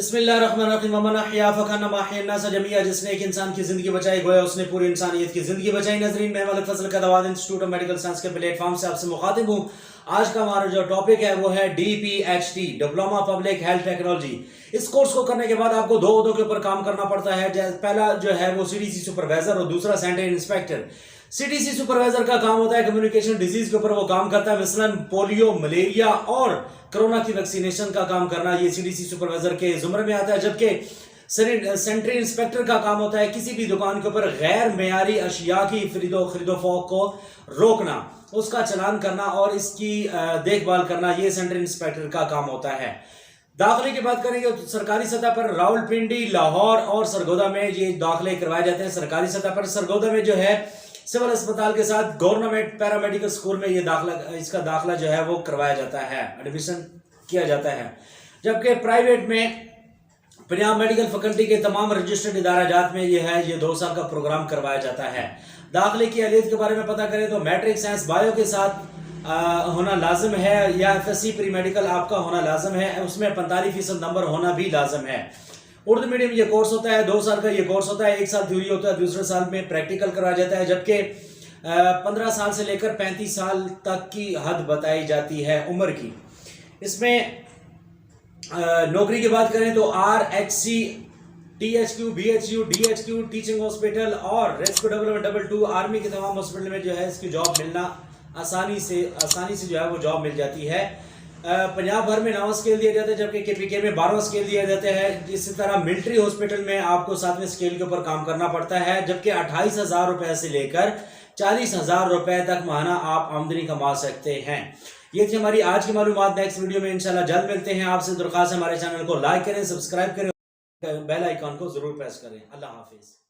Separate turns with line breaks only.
بسم اللہ الرحمن الرحیم ومن احیا فکانما احیا الناس جميعا، جس نے ایک انسان کی زندگی بچائی گویا اس نے پوری انسانیت کی زندگی بچائی۔ ناظرین، میں ملک فضل قدوات انسٹیٹیوٹ آف میڈیکل سائنس کے پلیٹ فارم سے آپ سے مخاطب ہوں۔ آج کا ہمارا جو ٹاپک ہے وہ ہے DPHT، diploma public health technology. اس کورس کو کرنے کے بعد آپ کو دو عہدوں کے اوپر کام کرنا پڑتا ہے۔ پہلا جو ہے وہ CDC سپروائزر اور دوسرا سینٹر انسپیکٹر۔ CDC سپروائزر کا کام ہوتا ہے کمیونیکیشن ڈیزیز کے اوپر وہ کام کرتا ہے، مثلا پولیو، ملیریا اور کرونا کی ویکسینیشن کا کام کرنا، یہ CDC سپروائزر کے زمرے میں آتا ہے۔ جبکہ سینٹر انسپیکٹر کا کام ہوتا ہے کسی بھی دکان کے اوپر غیر معیاری اشیاء کی خرید و فروخت کو روکنا، اس کا چلان کرنا اور اس کی دیکھ بھال کرنا، یہ سینٹر انسپیکٹر کا کام ہوتا ہے۔ داخلے کی بات کریں گے تو سرکاری سطح پر راولپنڈی، لاہور اور سرگودا میں یہ داخلے کروائے جاتے ہیں۔ سرکاری سطح پر سرگودا میں جو ہے سول اسپتال کے ساتھ گورنمنٹ پیرامیڈیکل اسکول میں یہ اس کا داخلہ جو ہے وہ کروایا جاتا ہے، ایڈمیشن کیا جاتا ہے۔ جبکہ پرائیویٹ میں پنجاب میڈیکل فیکلٹی کے تمام رجسٹرڈ ادارہ جات میں یہ ہے، یہ 2 سال کا پروگرام کروایا جاتا ہے۔ داخلے کی اہلیت کے بارے میں پتہ کریں تو میٹرک سائنس بایو کے ساتھ ہونا لازم ہے، یا FSC پری میڈیکل آپ کا ہونا لازم ہے، اس میں 45% نمبر ہونا بھی لازم ہے۔ اردو میڈیم یہ کورس ہوتا ہے، 2 سال کا یہ کورس ہوتا ہے، 1 سال تھیوری ہوتا ہے، دوسرے سال میں پریکٹیکل کرایا جاتا ہے۔ جبکہ 15 سال سے لے کر 35 سال تک کی حد بتائی جاتی ہے عمر کی۔ اس میں نوکری کی بات کریں تو RHC، THQ، BHQ، DHQ، teaching hospital اور ریسکیو ڈیولپمنٹ 2 آرمی کے تمام ہاسپٹل میں جو ہے اس کی جاب ملنا آسانی سے جو ہے وہ جاب مل جاتی ہے۔ پنجاب بھر میں 9 اسکیل دیا جاتا ہے، جبکہ KPK میں 12 اسکیل دیا جاتا ہے۔ اسی طرح ملٹری ہاسپٹل میں آپ کو 7ویں اسکیل کے اوپر کام کرنا پڑتا ہے، جبکہ 28,000 روپے سے لے کر 40,000 روپے تک ماہانہ آپ آمدنی کما سکتے ہیں۔ یہ تھی ہماری آج کی معلومات۔ نیکسٹ ویڈیو میں انشاءاللہ جلد ملتے ہیں۔ آپ سے درخواست ہے ہمارے چینل کو لائک کریں، سبسکرائب کریں، بیل آئیکن کو ضرور پریس کریں۔ اللہ حافظ۔